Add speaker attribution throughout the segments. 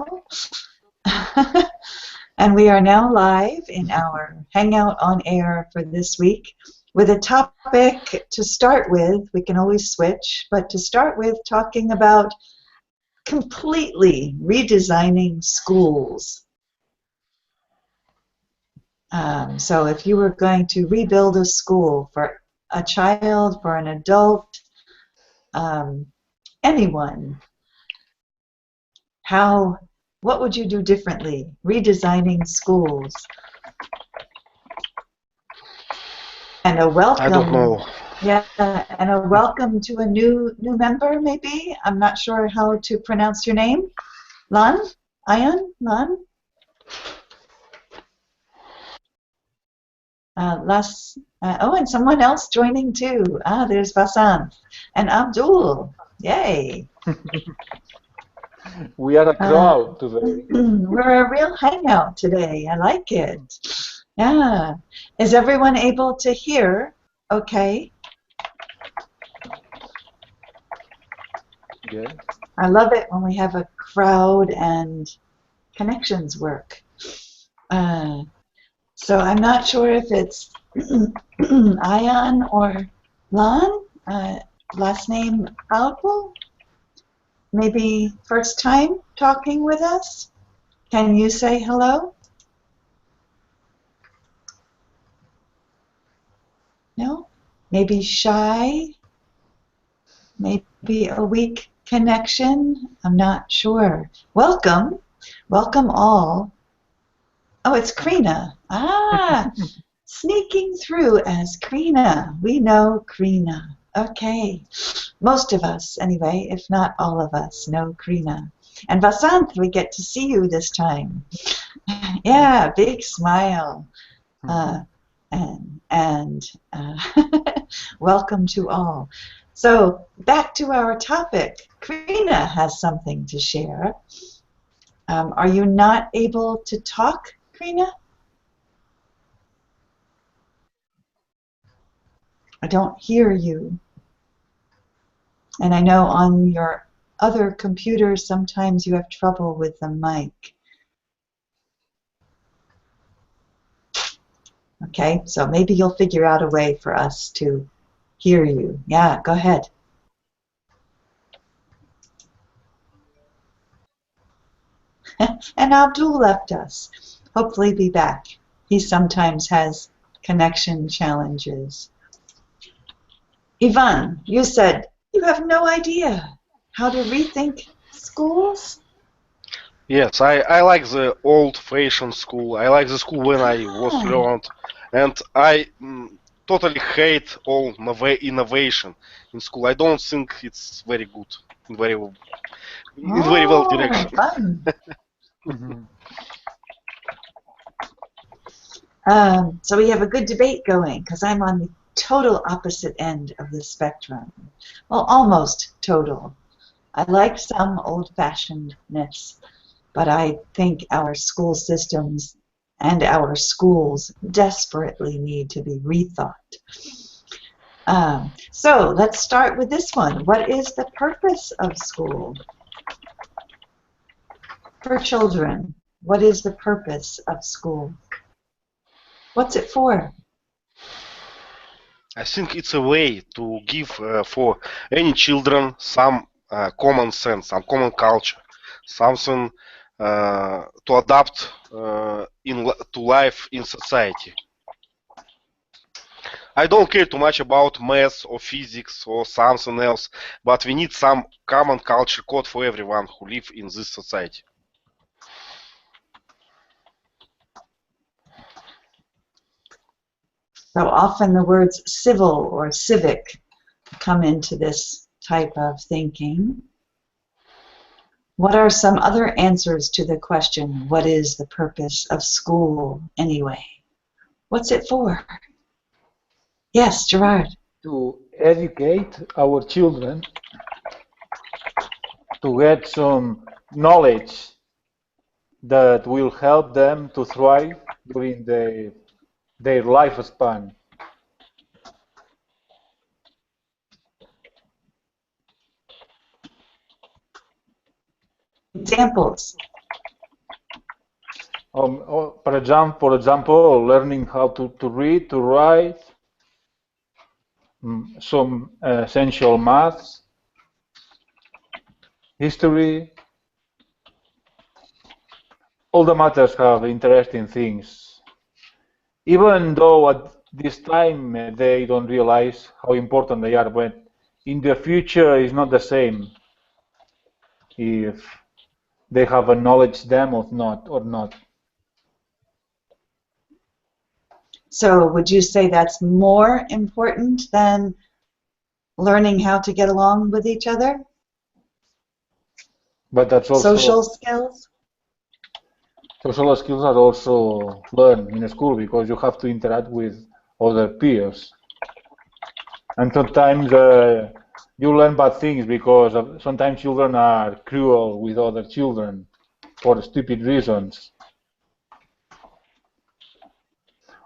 Speaker 1: people. And we are now live in our Hangout on Air for this week with a topic to start with. We can always switch, but to start with, talking about completely redesigning schools. So if you were going to rebuild a school for a child, for an adult, anyone, what would you do differently? Redesigning schools. And a welcome.
Speaker 2: I don't know.
Speaker 1: Yeah, and a welcome to a new member, maybe. I'm not sure how to pronounce your name. Lan? Ayan? Lan? And someone else joining too. There's Vasant and Abdul. Yay.
Speaker 3: We are a crowd today.
Speaker 1: We're a real hangout today. I like it. Yeah. Is everyone able to hear? Okay.
Speaker 3: Yeah.
Speaker 1: I love it when we have a crowd and connections work. So I'm not sure if it's Ayan or Lan, last name Alpo. Maybe first time talking with us. Can you say hello? No? Maybe shy? Maybe a weak connection? I'm not sure. Welcome. Welcome all. Oh, it's Krina. Sneaking through as Krina. We know Krina. Okay. Most of us, anyway, if not all of us, know Krina. And Vasant, we get to see you this time. Yeah, big smile. And welcome to all. So back to our topic. Krina has something to share. Are you not able to talk, Krina? I don't hear you. And I know on your other computers sometimes you have trouble with the mic. Okay, so maybe you'll figure out a way for us to hear you. Yeah, go ahead. And Abdul left us. Hopefully be back. He sometimes has connection challenges. Ivan, you said you have no idea how to rethink schools?
Speaker 2: Yes, I like the old-fashioned school. I like the school when I was learned, and I totally hate all innovation in school. I don't think it's very good, in very well direction.
Speaker 1: Fun. So we have a good debate going because I'm on the total opposite end of the spectrum. Well, almost total. I like some old-fashionedness, but I think our school systems and our schools desperately need to be rethought. So let's start with this one. What is the purpose of school? For children, what is the purpose of school? What's it for?
Speaker 2: I think it's a way to give for any children some common sense, some common culture, something to adapt to life in society. I don't care too much about math or physics or something else, but we need some common culture code for everyone who live in this society.
Speaker 1: So often the words civil or civic come into this type of thinking. What are some other answers to the question, what is the purpose of school anyway? What's it for? Yes, Gerard.
Speaker 3: To educate our children to get some knowledge that will help them to thrive during their lifespan.
Speaker 1: Examples.
Speaker 3: For example, learning how to read, to write, some essential maths, history. All the matters have interesting things. Even though at this time they don't realize how important they are, but in the future it's not the same if they have acknowledged them or not.
Speaker 1: So would you say that's more important than learning how to get along with each other?
Speaker 3: But that's also
Speaker 1: Social skills?
Speaker 3: social skills are also learned in school because you have to interact with other peers. And sometimes you learn bad things because sometimes children are cruel with other children for stupid reasons.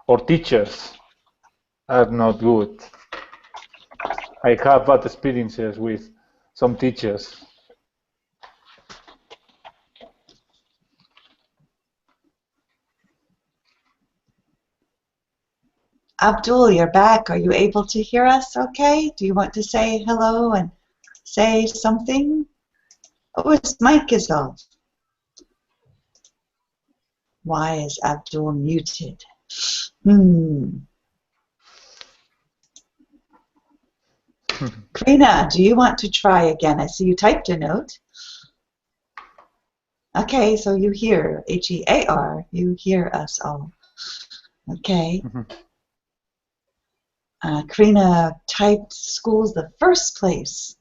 Speaker 3: Or teachers are not good. I have bad experiences with some teachers.
Speaker 1: Abdul, you're back. Are you able to hear us okay? Do you want to say hello and say something? Oh, his mic is off. Why is Abdul muted? Karina, do you want to try again? I see you typed a note. Okay, so you hear, H-E-A-R, you hear us all. Okay. Karina typed school's the first place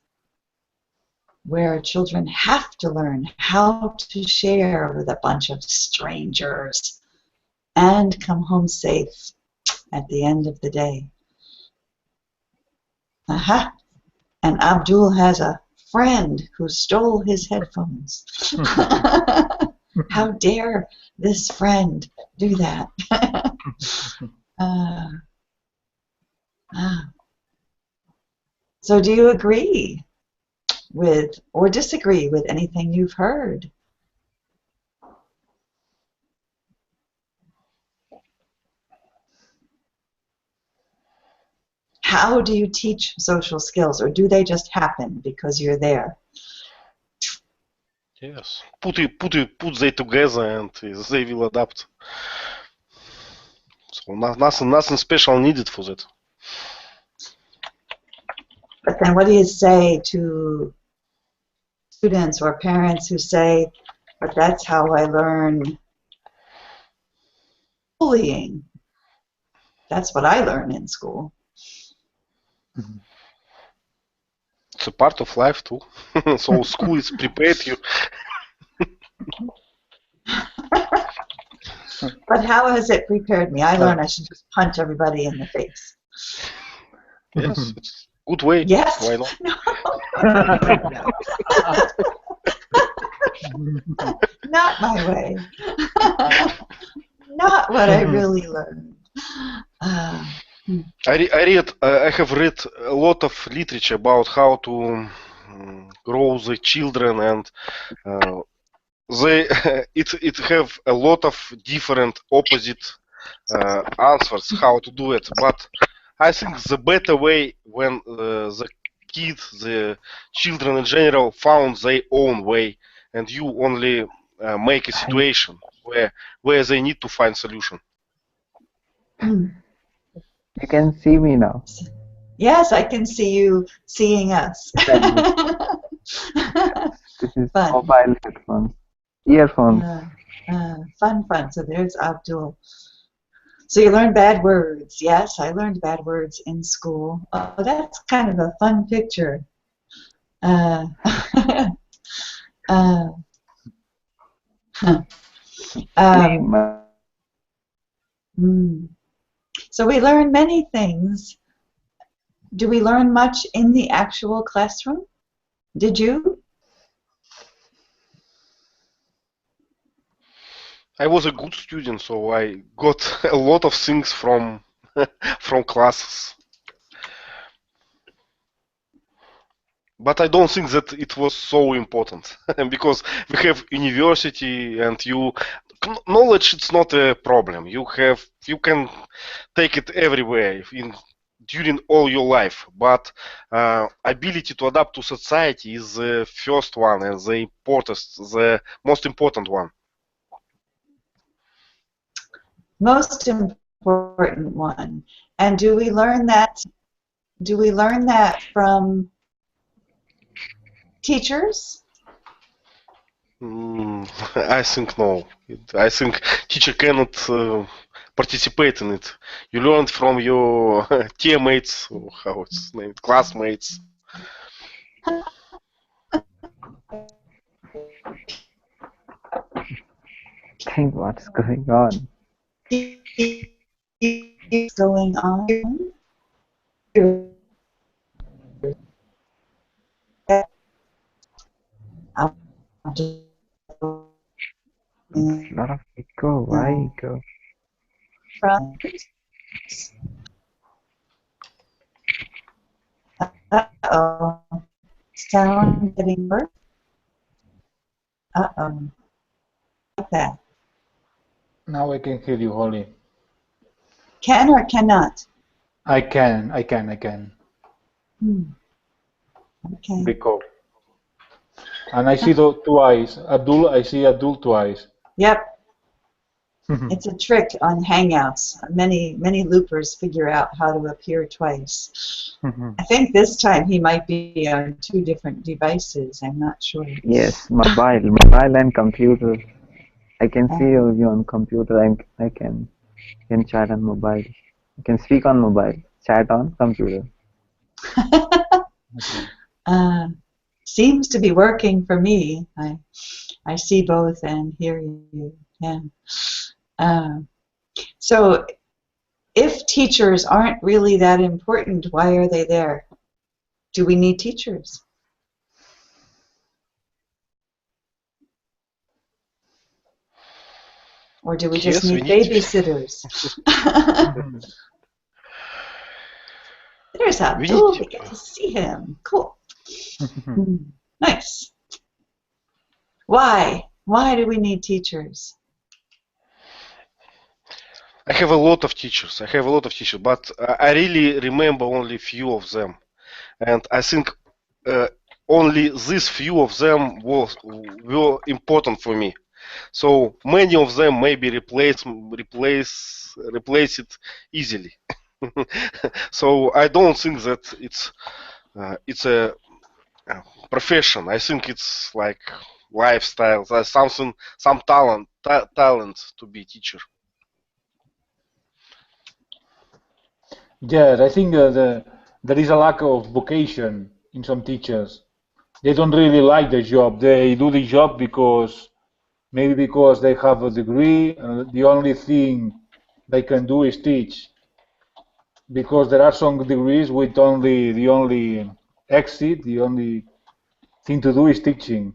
Speaker 1: where children have to learn how to share with a bunch of strangers and come home safe at the end of the day. Aha! And Abdul has a friend who stole his headphones. How dare this friend do that? So do you agree with or disagree with anything you've heard? How do you teach social skills, or do they just happen because you're there?
Speaker 2: Yes. Put they together and they will adapt. So nothing special needed for that.
Speaker 1: But then what do you say to students or parents who say, but that's how I learn bullying? That's what I learn in school.
Speaker 2: It's a part of life too. So school is prepared you.
Speaker 1: But how has it prepared me? I learned I should just punch everybody in the face.
Speaker 2: Yes, it's a good way.
Speaker 1: Yes.
Speaker 2: Why not?
Speaker 1: No. Not my way. Not what I really learned.
Speaker 2: I have read a lot of literature about how to grow the children, and it have a lot of different opposite answers how to do it. But I think the better way when the children in general found their own way, and you only make a situation where they need to find solution.
Speaker 4: You can see me now.
Speaker 1: Yes, I can see you seeing us.
Speaker 4: This is
Speaker 1: Fun.
Speaker 4: mobile headphones. Earphones.
Speaker 1: Fun. So there's Abdul. So you learn bad words. Yes, I learned bad words in school. Oh, that's kind of a fun picture. So we learn many things. Do we learn much in the actual classroom? Did you?
Speaker 2: I was a good student, so I got a lot of things from from classes. But I don't think that it was so important because we have university and you knowledge it's not a problem. You can take it everywhere during all your life, but ability to adapt to society is the first one and the most important one.
Speaker 1: Most important one. And do we learn that? Do we learn that from teachers?
Speaker 2: I think no. I think teacher cannot participate in it. You learn from your teammates, or how it's named, classmates.
Speaker 4: Think what's going on.
Speaker 1: Going on?
Speaker 4: It's a lot of echo. Why echo?
Speaker 1: From uh-oh. Sound getting worse? Uh-oh. Like that.
Speaker 3: Now I can hear you, Holly.
Speaker 1: Can or cannot?
Speaker 3: I can.
Speaker 1: Okay.
Speaker 3: Because. And I see the two eyes. Abdul, I see Abdul twice.
Speaker 1: Yep. It's a trick on Hangouts. Many loopers figure out how to appear twice. I think this time he might be on 2 different devices. I'm not sure.
Speaker 4: Yes, mobile and computer. I can see you on computer and I can chat on mobile. I can speak on mobile, chat on computer.
Speaker 1: Seems to be working for me. I see both and hear you. Yeah. So if teachers aren't really that important, why are they there? Do we need teachers? Or do we just need babysitters? There's Abdul. We get to see him. Cool. Nice. Why? Why do we need teachers?
Speaker 2: I have a lot of teachers. But I really remember only few of them, and I think only this few of them were important for me. So many of them maybe replace it easily. So I don't think that it's a profession. I think it's like lifestyle. There's some talent to be teacher.
Speaker 3: Yeah, I think there is a lack of vocation in some teachers. They don't really like the job. They do the job maybe because they have a degree, and the only thing they can do is teach. Because there are some degrees with the only exit, the only thing to do is teaching.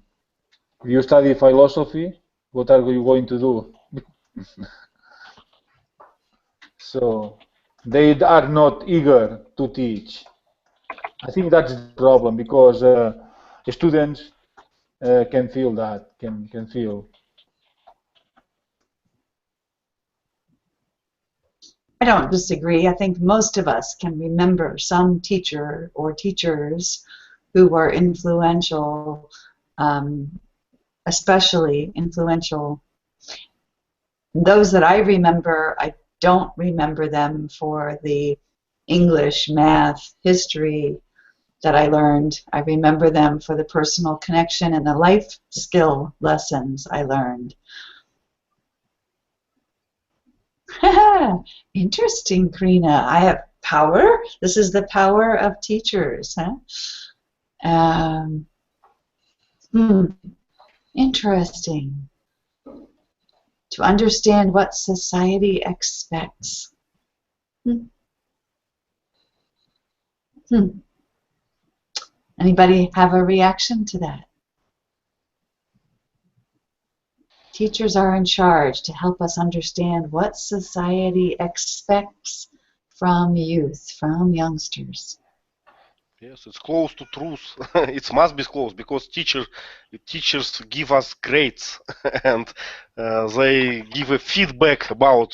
Speaker 3: If you study philosophy, what are you going to do? So they are not eager to teach. I think that's the problem because students can feel that, can feel.
Speaker 1: I don't disagree. I think most of us can remember some teacher or teachers who were influential, especially influential. Those that I remember, I don't remember them for the English, math, history that I learned. I remember them for the personal connection and the life skill lessons I learned. Interesting, Karina. I have power. This is the power of teachers. Huh? Interesting. To understand what society expects. Anybody have a reaction to that? Teachers are in charge to help us understand what society expects from youth, from youngsters.
Speaker 2: Yes, it's close to truth. It must be close because teachers give us grades and they give a feedback about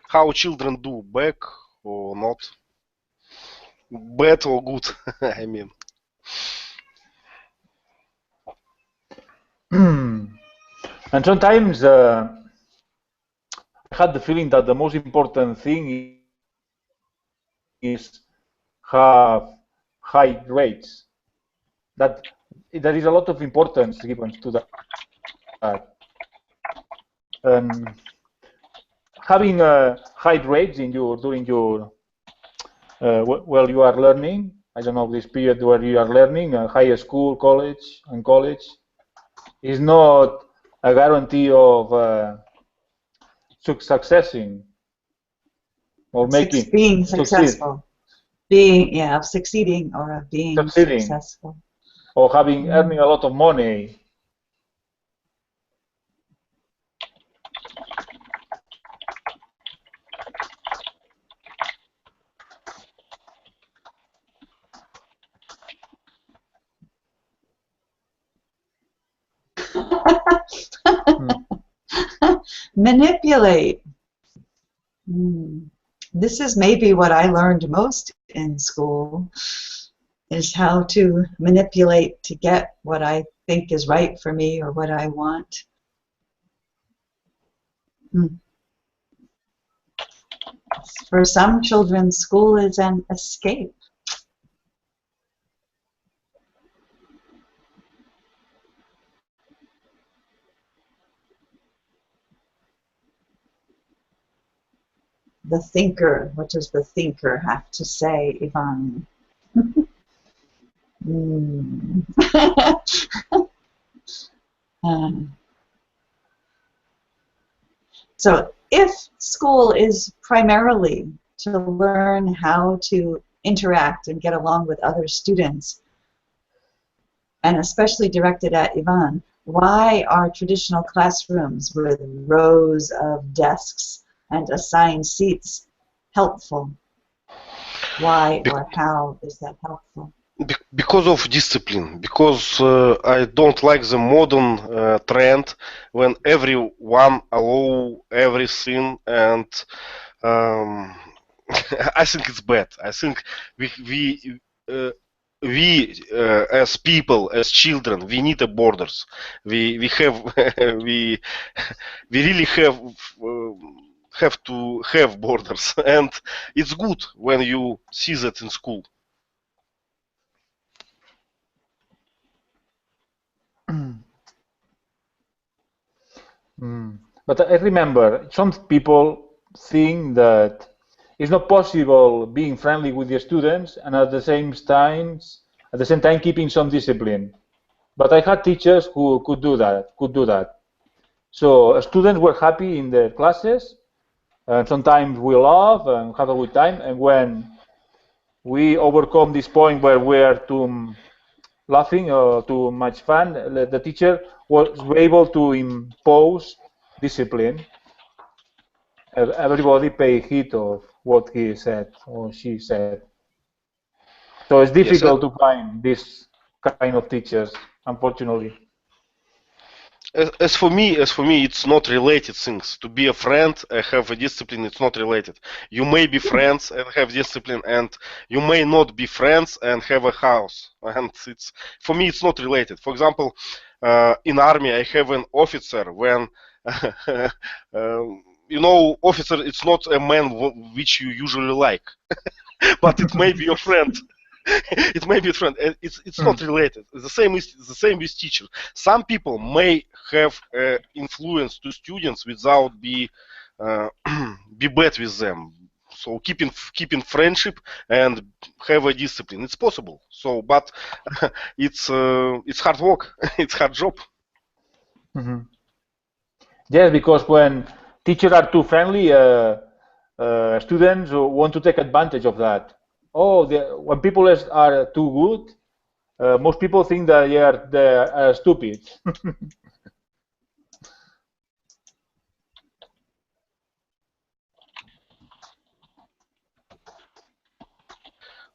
Speaker 2: how children do back or not, bad or good. I mean,
Speaker 3: And sometimes I had the feeling that the most important thing is have high grades. That there is a lot of importance given to that. And having high grades in your during your while you are learning, I don't know, this period where you are learning, high school, college, is not a guarantee of successing or
Speaker 1: Being
Speaker 3: succeed,
Speaker 1: successful. Being, yeah, of succeeding or of being
Speaker 3: succeeding,
Speaker 1: successful.
Speaker 3: or having earning a lot of money.
Speaker 1: Manipulate. This is maybe what I learned most in school, is how to manipulate to get what I think is right for me or what I want. For some children, school is an escape. The thinker. What does the thinker have to say, Ivan? So if school is primarily to learn how to interact and get along with other students, and especially directed at Ivan, why are traditional classrooms with rows of desks and assigned seats helpful? Why or how is that helpful?
Speaker 2: because of discipline, because I don't like the modern trend when everyone allow everything, and um, I think it's bad. I think uh, as people, as children, we need a borders. We have we we really have to have borders, and it's good when you see that in school.
Speaker 3: But I remember some people think that it's not possible being friendly with your students and at the same time keeping some discipline. But I had teachers who could do that. So students were happy in their classes, and sometimes we laugh and have a good time. And when we overcome this point where we are too laughing or too much fun, the teacher was able to impose discipline. Everybody pay heed of what he said or she said. So it's
Speaker 2: Yes,
Speaker 3: difficult to find this kind of teachers, unfortunately.
Speaker 2: as for me, it's not related things. To be a friend, have a discipline. It's not related. You may be friends and have discipline, and you may not be friends and have a house. And it's for me, it's not related. For example, in army, I have an officer when. Officer, it's not a man which you usually like, but it may be your friend. It may be different. It's not related. The same with teachers. Some people may have influence to students without uh, be bad with them. So keeping friendship and have a discipline. It's possible. So, but it's hard work. It's hard job.
Speaker 3: Yes, because when teachers are too friendly, students want to take advantage of that. Oh, when people are too good, most people think that they are stupid.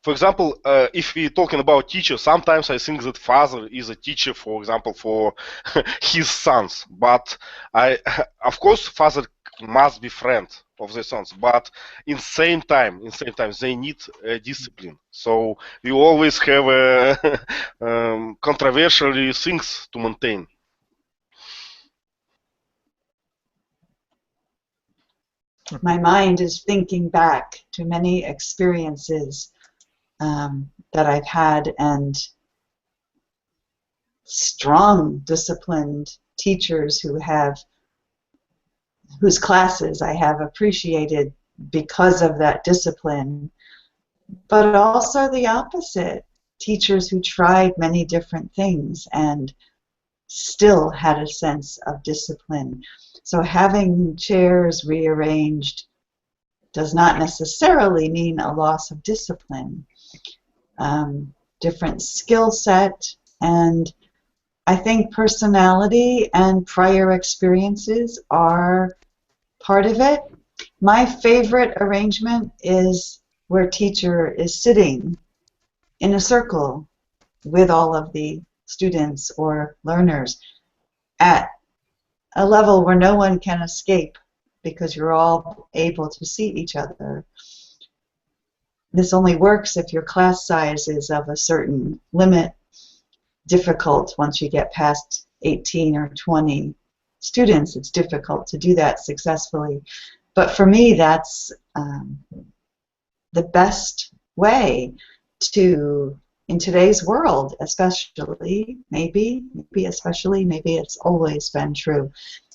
Speaker 2: For example, if we're talking about teacher, sometimes I think that father is a teacher, for example, for his sons. But of course, father must be friend of the sons. But in same time, they need discipline. So we always have controversial things to maintain.
Speaker 1: My mind is thinking back to many experiences that I've had, and strong, disciplined teachers whose classes I have appreciated because of that discipline, but also the opposite. Teachers who tried many different things and still had a sense of discipline. So having chairs rearranged does not necessarily mean a loss of discipline. Different skill set, and I think personality and prior experiences are part of it. My favorite arrangement is where teacher is sitting in a circle with all of the students or learners at a level where no one can escape because you're all able to see each other. This only works if your class size is of a certain limit. Difficult once you get past 18 or 20 students. It's difficult to do that successfully. But for me, that's the best way to, in today's world, especially, maybe it's always been true.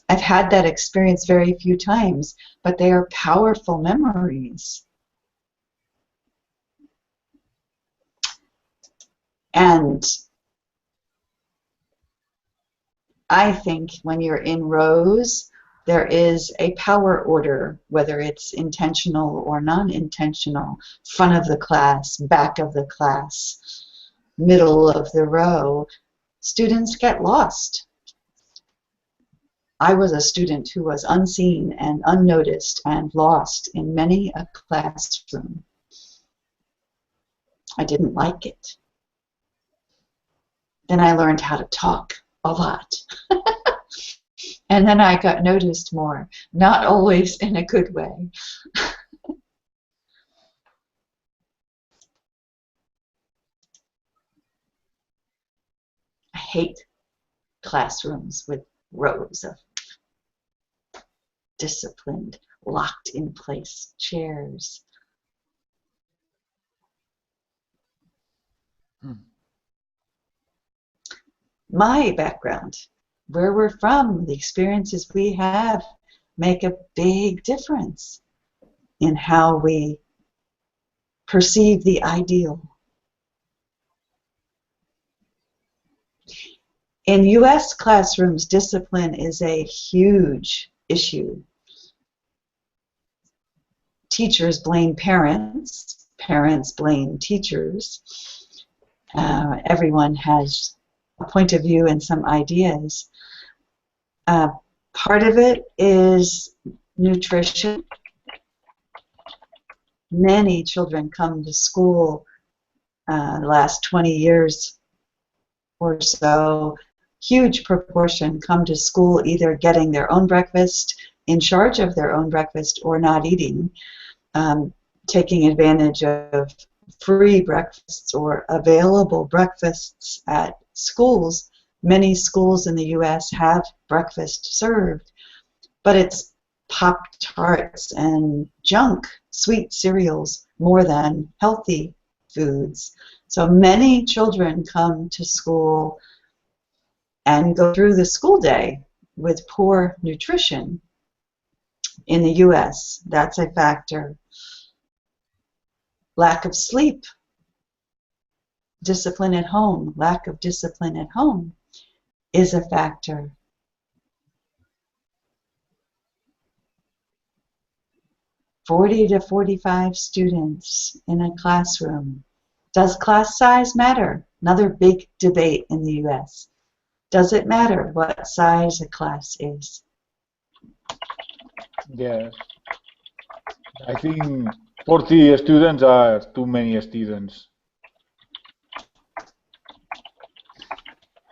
Speaker 1: I've had that experience very few times, but they are powerful memories. And I think when you're in rows, there is a power order, whether it's intentional or non-intentional. Front of the class, back of the class, middle of the row. Students get lost. I was a student who was unseen and unnoticed and lost in many a classroom. I didn't like it. Then I learned how to talk a lot. And then I got noticed more, not always in a good way. I hate classrooms with rows of disciplined, locked in place chairs. My background, where we're from, the experiences we have make a big difference in how we perceive the ideal. In US classrooms, discipline is a huge issue. Teachers blame parents, parents blame teachers. Everyone has a point of view and some ideas. Part of it is nutrition. Many children come to school the last 20 years or so. Huge proportion come to school either getting their own breakfast, in charge of their own breakfast, or not eating, taking advantage of free breakfasts or available breakfasts at schools. Many schools in the US have breakfast served, but it's Pop-Tarts and junk, sweet cereals, more than healthy foods. So many children come to school and go through the school day with poor nutrition. In the US, that's a factor. Lack of sleep, discipline at home, lack of discipline at home is a factor. "40 to 45 students in a classroom. Does class size matter?" Another big debate in the US. Does it matter what size a class is?
Speaker 3: Yes. I think 40 students are too many students.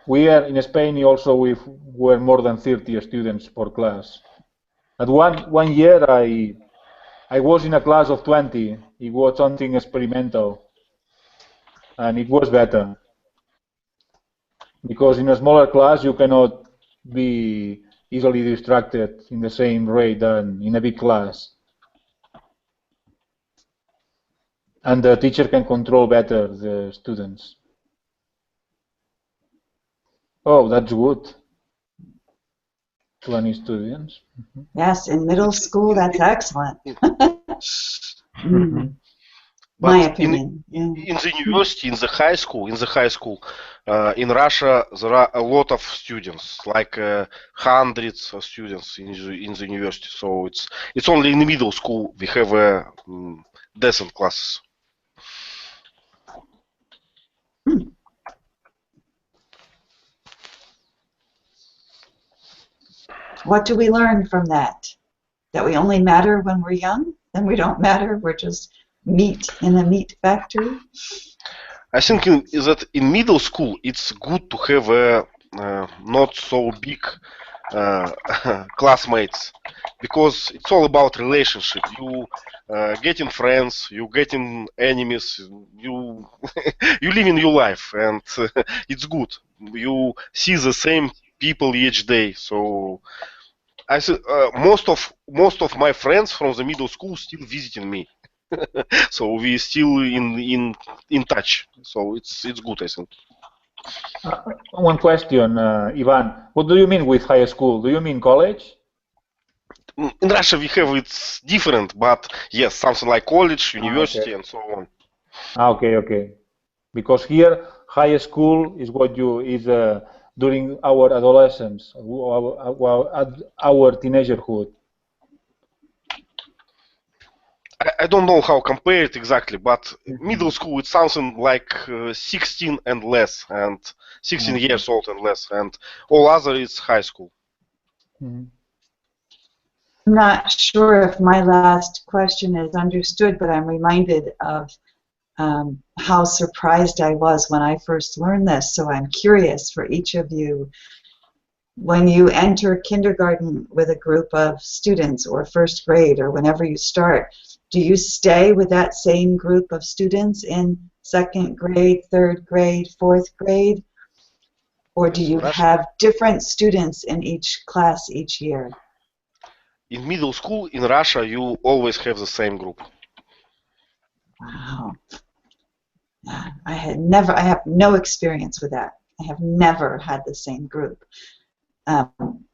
Speaker 3: We are in Spain also we were more than 30 students per class. At one year I was in a class of 20. It was something experimental, and it was better because in a smaller class you cannot be easily distracted in the same rate than in a big class, and the teacher can control better the students. Oh, that's good. 20 students.
Speaker 1: Yes, in middle school, that's excellent.
Speaker 4: Mhm.
Speaker 1: My
Speaker 2: But
Speaker 1: opinion. Yeah.
Speaker 2: in the university, in the high school, in Russia, there are a lot of students, like hundreds of students in the university. So it's only in the middle school we have decent classes.
Speaker 1: What do we learn from that? That we only matter when we're young? Then we don't matter. We're just meat in a meat factory?
Speaker 2: I think that in middle school it's good to have a not so big uh, classmates because it's all about relationship. You getting friends, you getting enemies, you you living your life, and it's good. You see the same people each day. So most of my friends from the middle school still visiting me. So we still in touch. So it's good, I think.
Speaker 3: One question, Ivan. What do you mean with high school? Do you mean college?
Speaker 2: In Russia we have it's different, but yes, something like college,
Speaker 3: Okay.
Speaker 2: university, and so on.
Speaker 3: Okay. Because here, high school is what you is during our adolescence, our teenagerhood.
Speaker 2: I don't know how compare it exactly, but middle school it's something like 16 and less, and 16
Speaker 3: Okay.
Speaker 2: years old and less, and all other is high school.
Speaker 3: Mhm.
Speaker 1: I'm not sure if my last question is understood, but I'm reminded of how surprised I was when I first learned this. So I'm curious for each of you. When you enter kindergarten with a group of students or first grade or whenever you start, do you stay with that same group of students in second grade, third grade, fourth grade? Or do you
Speaker 2: Russia,
Speaker 1: have different students in each class each year?
Speaker 2: in middle school in Russia you always have the same group.
Speaker 1: Wow. I have no experience with that. I have never had the same group.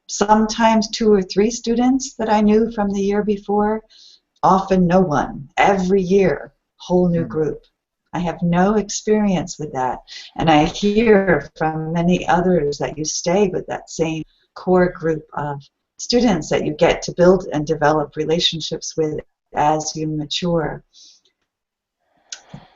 Speaker 1: Sometimes 2 or 3 students that I knew from the year before, often no one. Every year, whole new group. I have no experience with that. And I hear from many others that you stay with that same core group of students that you get to build and develop relationships with as you mature.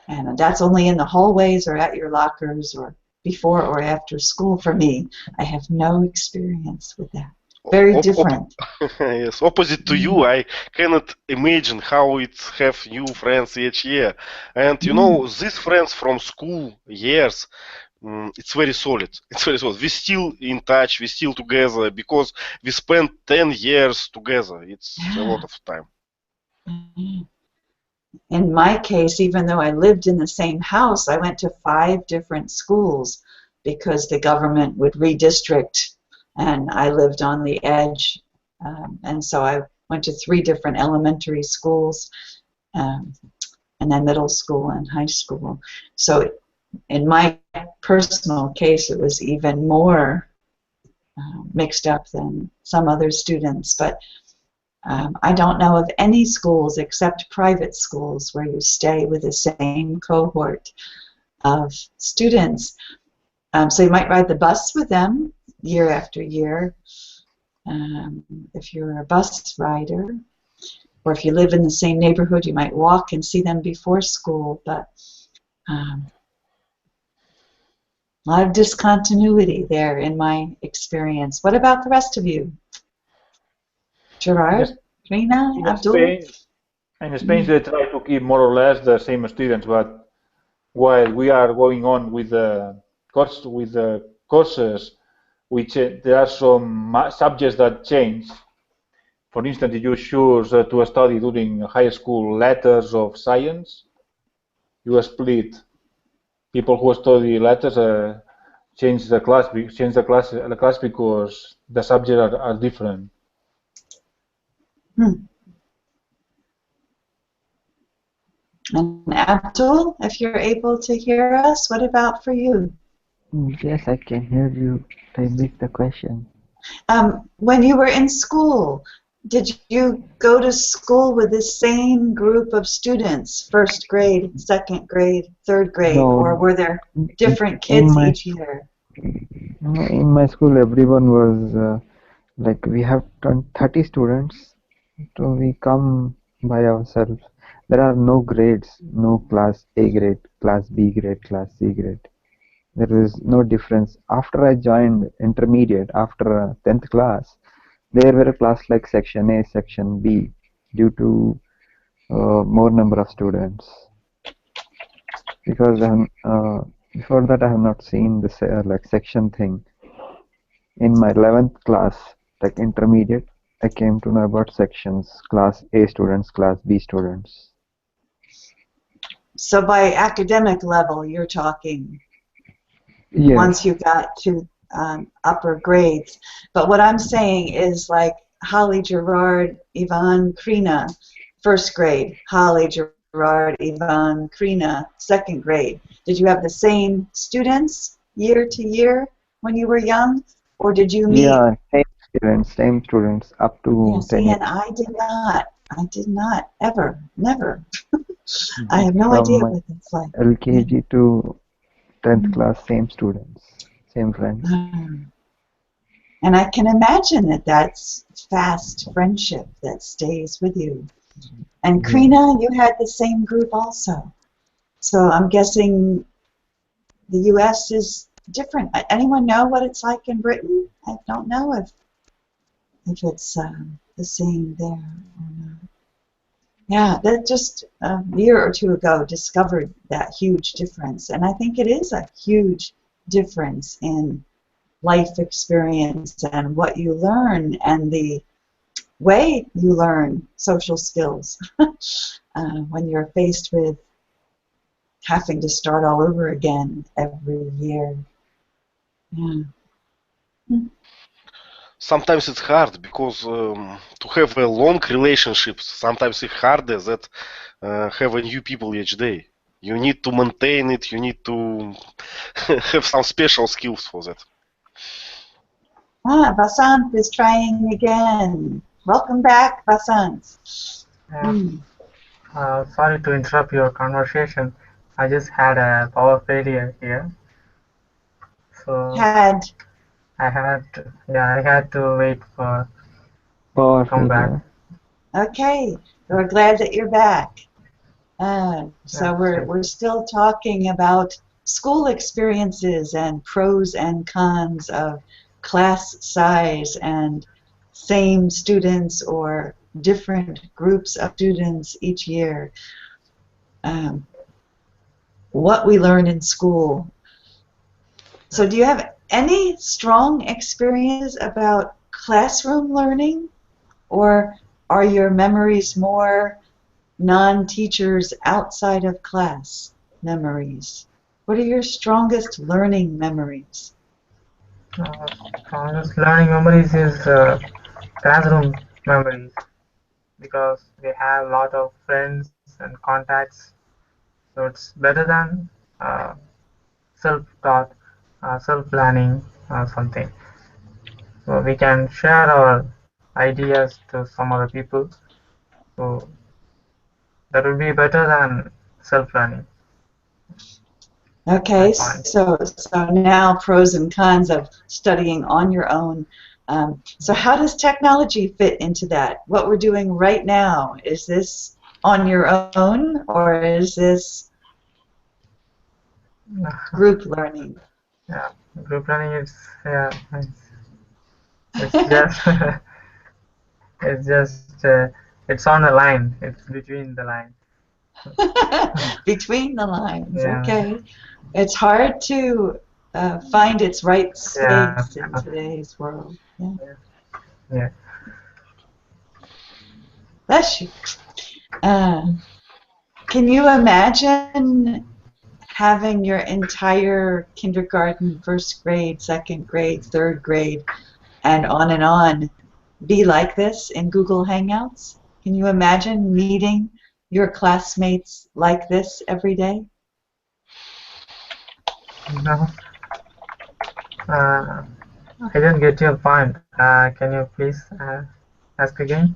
Speaker 1: And that's only in the hallways or at your lockers or before or after school for me. I have no experience with that. Very different.
Speaker 2: Yes, opposite to you, I cannot imagine how it have new friends each year. And you know, these friends from school years, it's very solid. It's very solid. We still in touch. We still together because we spent 10 years together. It's a lot of time.
Speaker 1: In my case, even though I lived in the same house, I went to 5 different schools because the government would redistrict, and I lived on the edge. And so I went to 3 different elementary schools, and then middle school and high school. So in my personal case, it was even more mixed up than some other students. But I don't know of any schools except private schools where you stay with the same cohort of students. So you might ride the bus with them year after year if you're a bus rider. Or if you live in the same neighborhood, you might walk and see them before school. But a lot of discontinuity there in my experience. What about the rest of you? Gerard?
Speaker 3: In,
Speaker 1: Rina?
Speaker 3: in
Speaker 1: Abdul?
Speaker 3: Spain, In Spain, they try to keep more or less the same students, but while we are going on with the courses, which there are some subjects that change. For instance, if you choose to study during high school letters of science, you split. People who study letters change the class, the class because the subjects are different.
Speaker 1: And Abdul, if you're able to hear us, what about for you?
Speaker 4: Yes, I can hear you. I missed the question.
Speaker 1: When you were in school, did you go to school with the same group of students, first grade, second grade, third grade, or
Speaker 4: No,
Speaker 1: were there different
Speaker 4: in
Speaker 1: kids
Speaker 4: my
Speaker 1: each year?
Speaker 4: in my school, everyone was like we have 30 students, so we come by ourselves. There are no grades, no class A grade, class B grade, class C grade. There is no difference. After I joined intermediate, after 10th class, there were a class like section A, section B, due to more number of students. Because before that I have not seen this like section thing. In my 11th class, like intermediate, I came to know about sections, class A students, class B students.
Speaker 1: So by academic level, you're talking once
Speaker 4: Yes.
Speaker 1: you got to upper grades. But what I'm saying is like Holly Gerard, Yvonne Krina, first grade, Holly Gerard, Yvonne Krina, second grade. Did you have the same students year to year when you were young? Or did you meet?
Speaker 4: Yeah, same students up
Speaker 1: Yeah,
Speaker 4: to 10
Speaker 1: see,
Speaker 4: years.
Speaker 1: and I did not. I did not, ever, never. I have no
Speaker 4: From
Speaker 1: idea
Speaker 4: my
Speaker 1: what it's like.
Speaker 4: LKG to 10th class, same students, same friends.
Speaker 1: And I can imagine that that's fast friendship that stays with you. And
Speaker 4: Yeah.
Speaker 1: Krina, you had the same group also. So I'm guessing the U.S. is different. Anyone know what it's like in Britain? I don't know if it's the same there or not. Yeah, that just a year or two ago discovered that huge difference. And I think it is a huge difference in life experience and what you learn and the way you learn social skills when you're faced with having to start all over again every year. Yeah.
Speaker 2: Sometimes it's hard because to have a long relationships, sometimes it's harder than have a new people each day. You need to maintain it. You need to have some special skills for that.
Speaker 1: Vasant is trying again. Welcome back, Vasant.
Speaker 5: Sorry to interrupt your conversation. I just had a power failure here, so I had to wait for
Speaker 4: Power
Speaker 5: come back.
Speaker 4: failure.
Speaker 1: Okay, we're glad that you're back. So
Speaker 5: Yeah,
Speaker 1: we're still talking about school experiences and pros and cons of class size and same students or different groups of students each year. What we learn in school. So do you have any strong experiences about classroom learning, or are your memories more non-teachers outside of class memories? What are your strongest learning memories?
Speaker 5: strongest learning memories is classroom memories because we have a lot of friends and contacts, so it's better than uh, self-taught, self-planning something. So we can share our ideas to some other people. So that would be better than self-learning.
Speaker 1: Okay, so now pros and cons of studying on your own. So how does technology fit into that? What we're doing right now, is this on your own or is this group learning?
Speaker 5: Yeah, group learning is it's just it's just It's on a line. It's between the line.
Speaker 1: Between the lines,
Speaker 5: Yeah,
Speaker 1: okay. It's hard to find its right
Speaker 5: yeah,
Speaker 1: space in today's world. Yeah.
Speaker 5: yeah.
Speaker 1: Bless you. Can you imagine having your entire kindergarten, first grade, second grade, third grade, and on be like this in Google Hangouts? Can you imagine meeting your classmates like this every day?
Speaker 5: No, I didn't get your point. Can you please ask again?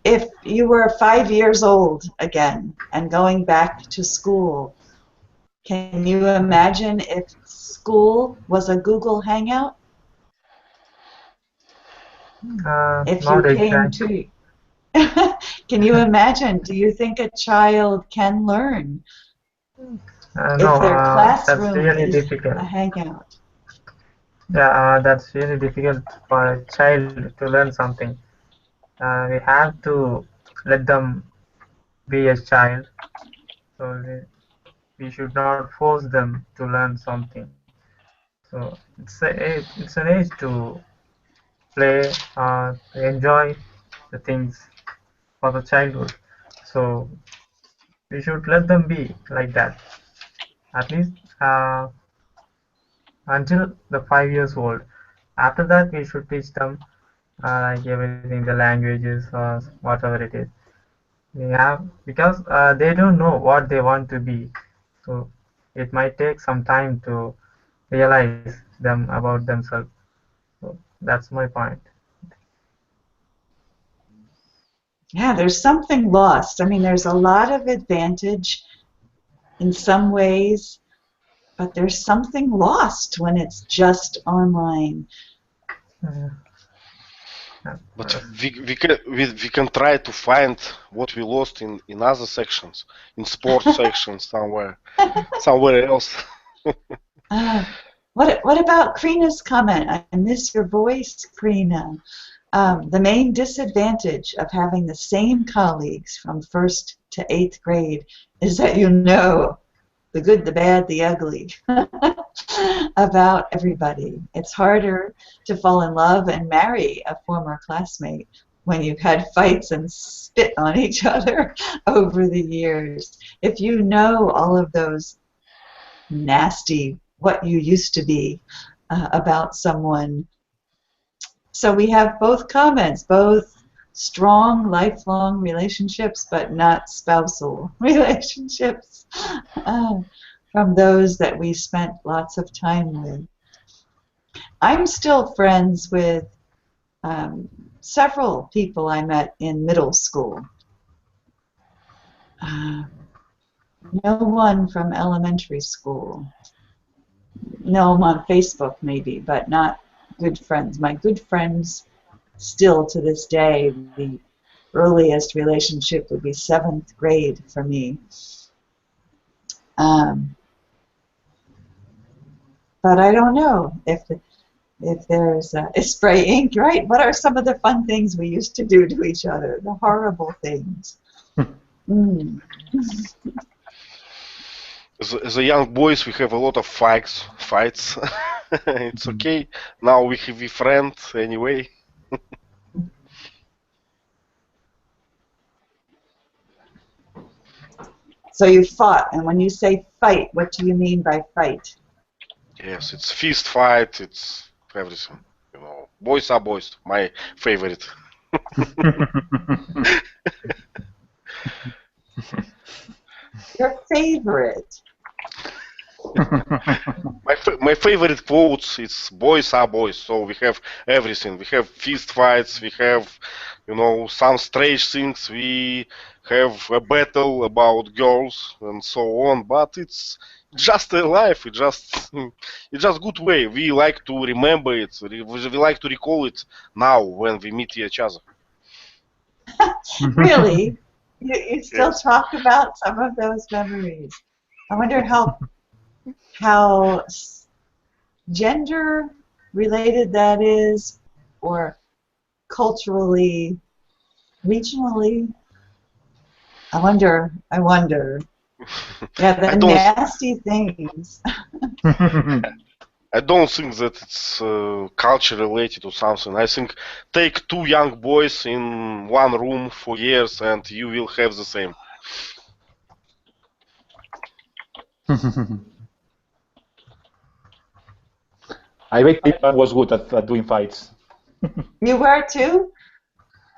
Speaker 1: If you were 5 years old again and going back to school, can you imagine if school was a Google Hangout? If you
Speaker 5: Not
Speaker 1: came
Speaker 5: exactly.
Speaker 1: to, can you imagine? Do you think a child can learn
Speaker 5: No,
Speaker 1: if their
Speaker 5: that's
Speaker 1: classroom
Speaker 5: really
Speaker 1: is
Speaker 5: difficult.
Speaker 1: a hangout?
Speaker 5: Yeah, that's really difficult for a child to learn something. We have to let them be a child. So we should not force them to learn something. So it's an age to play, to enjoy the things for the childhood. So we should let them be like that. At least uh, until the 5 years old. After that, we should teach them like everything, the languages or whatever it is. We have because they don't know what they want to be. So it might take some time to realize them about themselves. So that's my point.
Speaker 1: Yeah, there's something lost. I mean, there's a lot of advantage in some ways, but there's something lost when it's just online.
Speaker 5: Uh,
Speaker 2: But we can try to find what we lost in other sections, in sports sections somewhere else.
Speaker 1: Uh, what about Krina's comment? I miss your voice, Krina. The main disadvantage of having the same colleagues from first to eighth grade is that you know the good, the bad, the ugly about everybody. It's harder to fall in love and marry a former classmate when you've had fights and spit on each other over the years. If you know all of those nasty, what you used to be about someone. So we have both comments, both strong, lifelong relationships, but not spousal relationships from those that we spent lots of time with. I'm still friends with um, several people I met in middle school. Uh, no one from elementary school. No, I'm on Facebook maybe, but not good friends. My good friends still to this day, the earliest relationship would be seventh grade for me. Um, but I don't know if there's spray ink, right? What are some of the fun things we used to do to each other? The horrible things. Mm.
Speaker 2: As a young boys, we have a lot of fights. It's okay. Now we have a friend anyway.
Speaker 1: So you fought, and when you say fight, what do you mean by fight?
Speaker 2: Yes, it's fist fight. It's everything. Boys are boys. My favorite.
Speaker 1: Your favorite.
Speaker 2: My favorite quotes is "boys are boys." So we have everything. We have fist fights. We have, some strange things. We have a battle about girls and so on. But it's just a life. It's just good way. We like to remember it. We like to recall it now when we meet each other.
Speaker 1: Really? You still
Speaker 2: Yes.
Speaker 1: talk about some of those memories. I wonder how gender related that is, or culturally regionally. I wonder. Yeah, the
Speaker 2: I don't.
Speaker 1: nasty things.
Speaker 2: I don't think that it's culture related or something. I think take two young boys in one room for years and you will have the same.
Speaker 3: I bet Ivan was good at doing fights.
Speaker 1: You were too?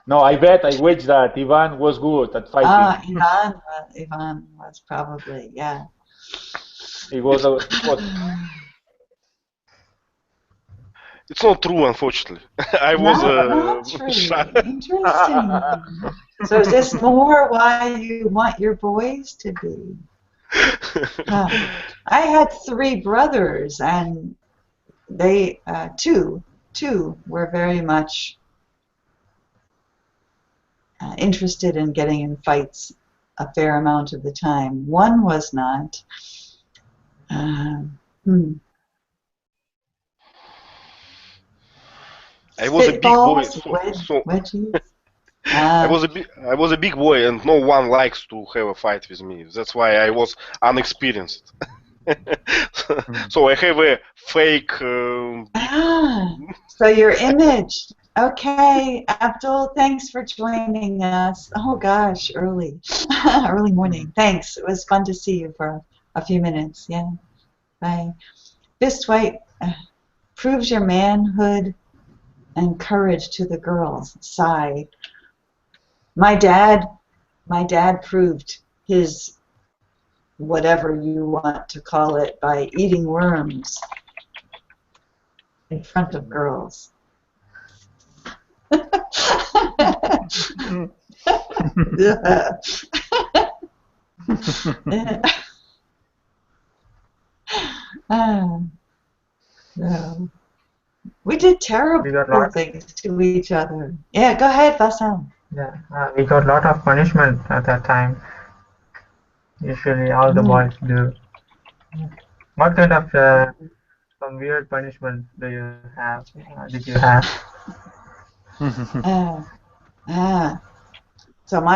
Speaker 3: No, I wager that Ivan was good at fighting.
Speaker 1: Ivan was probably, yeah.
Speaker 3: He was
Speaker 2: It's not true, unfortunately. I was
Speaker 1: Not true.
Speaker 2: shy.
Speaker 1: Interesting. So is this more why you want your boys to be? I had 3 brothers, and they two were very much interested in getting in fights a fair amount of the time. One was not.
Speaker 2: I was a big boy,
Speaker 1: Spitballs,
Speaker 2: so
Speaker 1: wedgies.
Speaker 2: I was a big boy, and no one likes to have a fight with me. That's why I was unexperienced. So I have a fake.
Speaker 1: So your image. Okay, Abdul, thanks for joining us. Oh gosh, early morning. Thanks. It was fun to see you for a few minutes. Yeah. Bye. Fist fight proves your manhood and courage to the girls. Sigh. My dad proved his whatever you want to call it by eating worms in front of girls. No. We did terrible things to each other. Yeah, go ahead, Vasant.
Speaker 5: Yeah, we got a lot of punishment at that time. Usually all the boys do. What kind of some weird punishment do you have? Did you have?
Speaker 1: So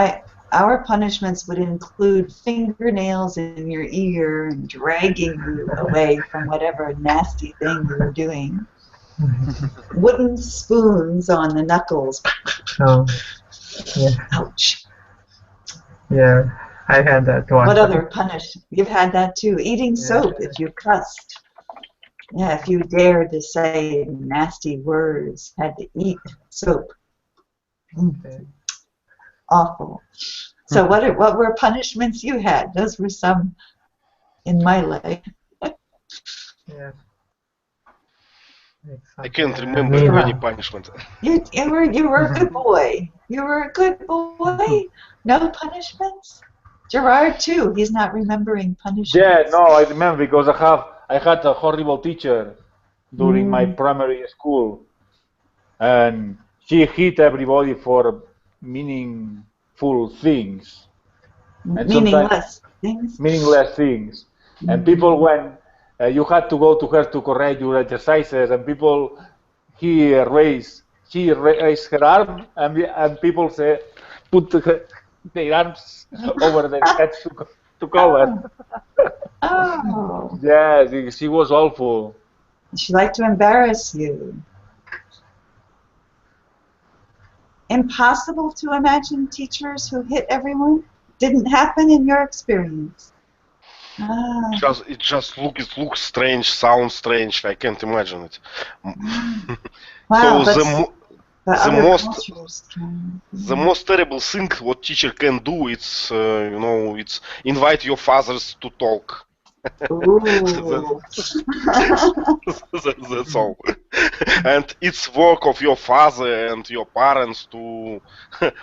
Speaker 1: our punishments would include fingernails in your ear and dragging you away from whatever nasty thing you were doing. Wooden spoons on the knuckles.
Speaker 5: Oh, yeah.
Speaker 1: Ouch.
Speaker 5: Yeah, I had that one.
Speaker 1: What other punishment? You've had that too. Eating soap if you cussed. Yeah, if you dared to say nasty words, had to eat soap.
Speaker 5: Okay.
Speaker 1: Awful. So what were punishments you had? Those were some in my life.
Speaker 5: Yeah.
Speaker 2: I can't remember any punishment.
Speaker 1: You were a good boy. You were a good boy. No punishments. Gerard too. He's not remembering punishments.
Speaker 3: Yeah, no, I remember because I had a horrible teacher during my primary school, and she hit everybody for meaningful things. And
Speaker 1: meaningless things.
Speaker 3: Meaningless things. And people, when you had to go to her to correct your exercises, and people, she raised her arm, and people say, put their arms over their heads to cover.
Speaker 1: Oh.
Speaker 3: Yeah, she was awful.
Speaker 1: She liked to embarrass you. Impossible to imagine teachers who hit everyone? Didn't happen in your experience?
Speaker 2: It looks strange, sounds strange. I can't imagine it.
Speaker 1: Wow,
Speaker 2: So the
Speaker 1: the
Speaker 2: most terrible thing what teacher can do it's it's invite your fathers to talk. That's all. And it's work of your father and your parents to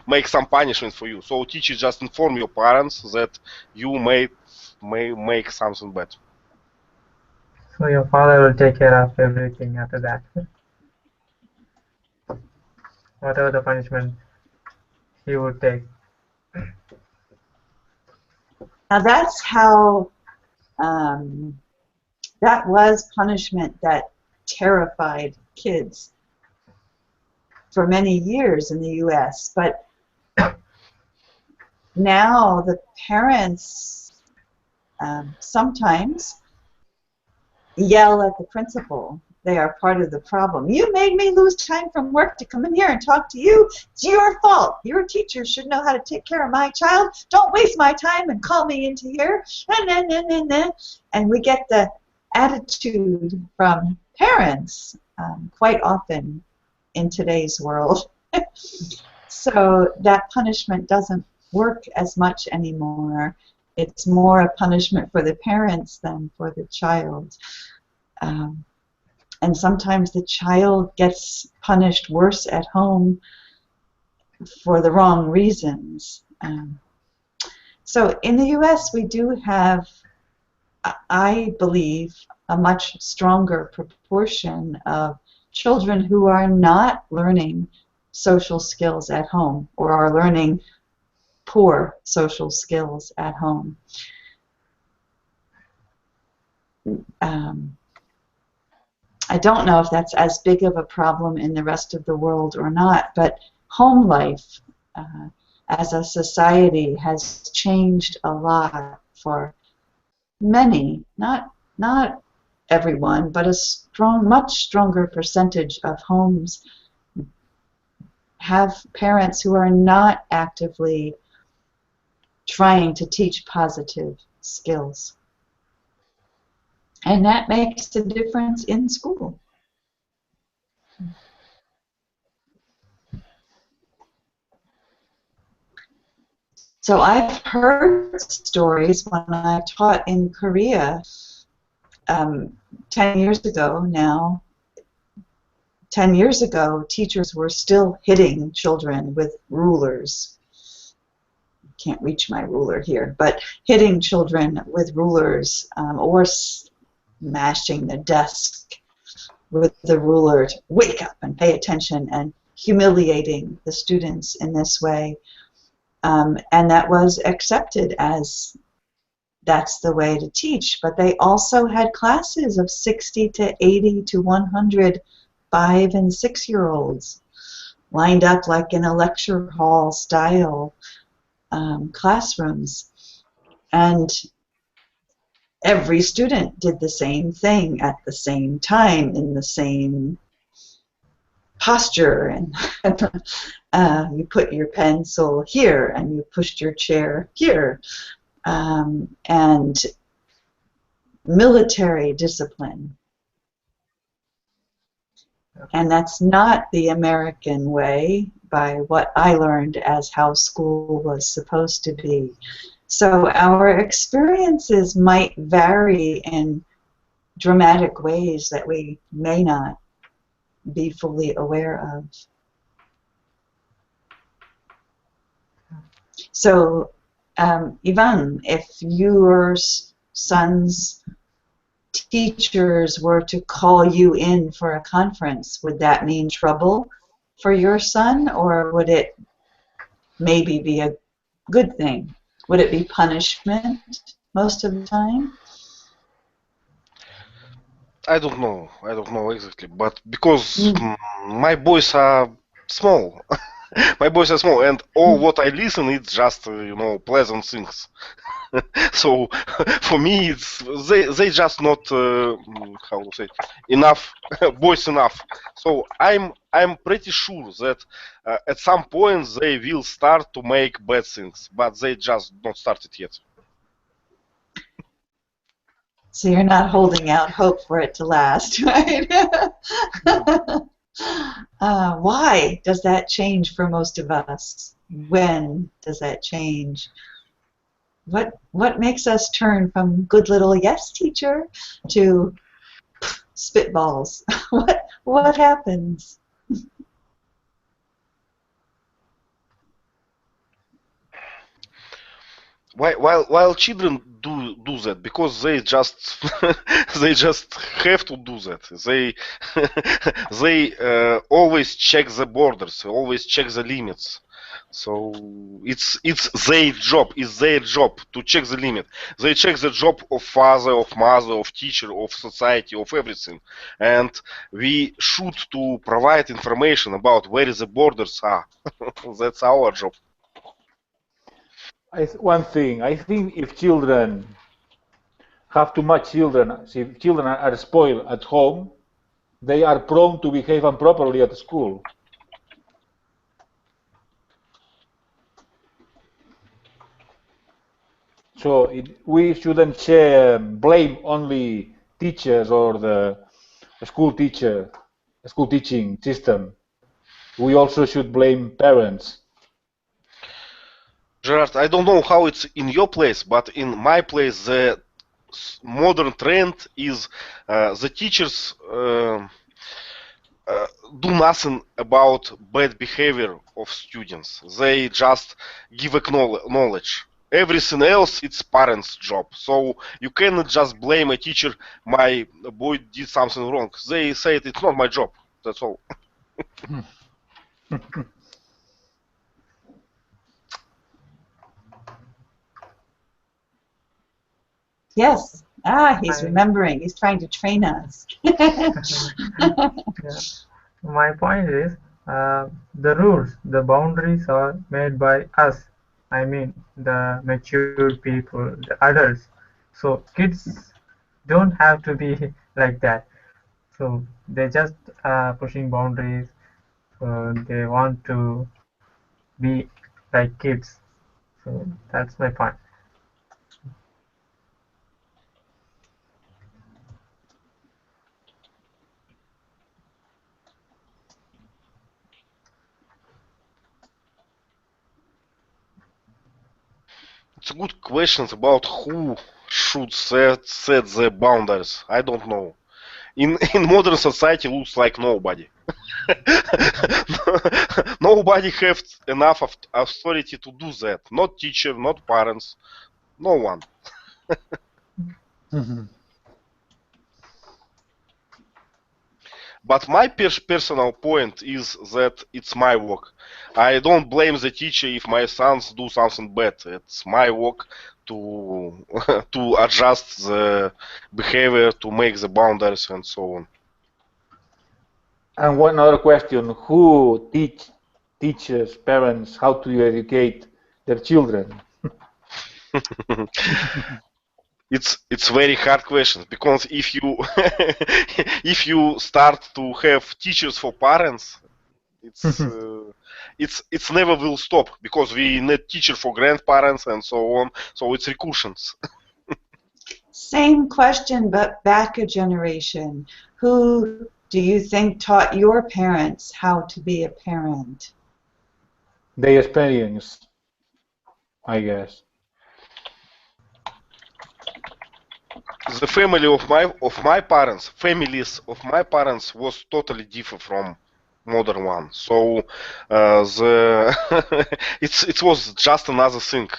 Speaker 2: make some punishment for you. So teacher just inform your parents that you may make something bad.
Speaker 5: So your father will take care of everything after that. Whatever the punishment he would take.
Speaker 1: Now that's how that was punishment that terrified kids for many years in the U.S. But Now the parents sometimes yell at the principal. They are part of the problem. You made me lose time from work to come in here and talk to you. It's your fault. Your teacher should know how to take care of my child. Don't waste my time and call me into here. And we get the attitude from parents quite often in today's world. So that punishment doesn't work as much anymore. It's more a punishment for the parents than for the child. And sometimes the child gets punished worse at home for the wrong reasons. So in the US, we do have, I believe, a much stronger proportion of children who are not learning social skills at home or are learning poor social skills at home. I don't know if that's as big of a problem in the rest of the world or not, but home life as a society has changed a lot for many, not everyone, but a much stronger percentage of homes have parents who are not actively trying to teach positive skills. And that makes a difference in school. So I've heard stories when I taught in Korea 10 years ago now. 10 years ago, teachers were still hitting children with rulers. Can't reach my ruler here, but hitting children with rulers or smashing the desk with the ruler to wake up and pay attention, and humiliating the students in this way. And that was accepted as that's the way to teach. But they also had classes of 60 to 80 to 100 5- and 6-year-olds lined up like in a lecture hall style classrooms. And every student did the same thing at the same time in the same posture, and you put your pencil here and you pushed your chair here, and military discipline. And that's not the American way, by what I learned as how school was supposed to be. So our experiences might vary in dramatic ways that we may not be fully aware of. So, Ivan, if your son's teachers were to call you in for a conference, would that mean trouble for your son, or would it maybe be a good thing? Would it be punishment most of the time?
Speaker 2: I don't know exactly, but because my boys are small, my boys are small, and all what I listen is just pleasant things. So for me, they just not how to say enough boys enough. So I'm pretty sure that at some point they will start to make bad things, but they just not started yet.
Speaker 1: So you're not holding out hope for it to last, right? Why does that change for most of us? When does that change? What makes us turn from good little yes teacher to spitballs? What happens?
Speaker 2: While children do that because they just they just have to do that. They always check the borders, always check the limits. So it's their job. It's their job to check the limit. They check the job of father, of mother, of teacher, of society, of everything. And we should to provide information about where the borders are. That's our job.
Speaker 3: One thing, I think if children have too much children, if children are spoiled at home, they are prone to behave improperly at school. So we shouldn't blame only teachers or the school teacher, school teaching system. We also should blame parents.
Speaker 2: Gerard, I don't know how it's in your place, but in my place, the modern trend is the teachers do nothing about bad behavior of students. They just give knowledge. Everything else, it's parents' job. So you cannot just blame a teacher. My boy did something wrong. They say it's not my job. That's all.
Speaker 1: Yes. He's remembering. He's trying to train us.
Speaker 5: Yeah. My point is, the rules, the boundaries are made by us. I mean, the mature people, the adults. So kids don't have to be like that. So they just pushing boundaries. They want to be like kids. So that's my point.
Speaker 2: It's a good question about who should set the boundaries. I don't know. In modern society, looks like nobody. Nobody have enough of authority to do that. Not teacher, not parents, no one. But my personal point is that it's my work. I don't blame the teacher if my sons do something bad. It's my work to to adjust the behavior, to make the boundaries, and so on.
Speaker 3: And one other question: who teaches parents how to educate their children?
Speaker 2: It's very hard question because if you if you start to have teachers for parents, it's never will stop because we need teacher for grandparents and so on. So it's recursions.
Speaker 1: Same question, but back a generation. Who do you think taught your parents how to be a parent?
Speaker 3: Their experience, I guess.
Speaker 2: The family of my parents, families of my parents was totally different from modern one. So the it was just another thing.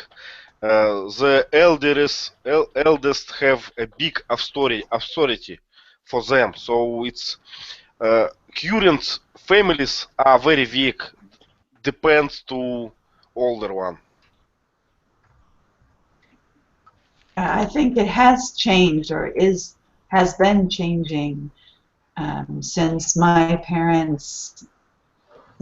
Speaker 2: The eldest have a big authority for them. So it's current families are very weak. Depends to older one.
Speaker 1: I think it has changed or has been changing since my parents,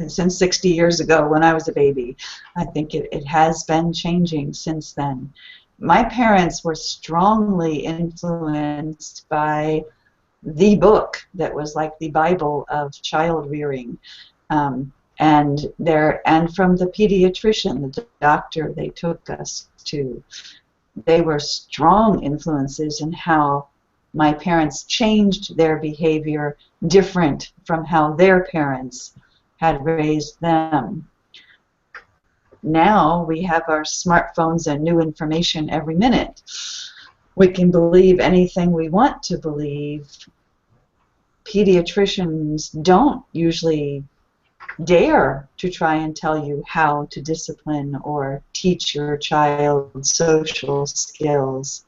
Speaker 1: since 60 years ago when I was a baby. I think it has been changing since then. My parents were strongly influenced by the book that was like the Bible of child rearing. And from the pediatrician, the doctor they took us to. They were strong influences in how my parents changed their behavior different from how their parents had raised them. Now we have our smartphones and new information every minute. We can believe anything we want to believe. Pediatricians don't usually dare to try and tell you how to discipline or teach your child social skills.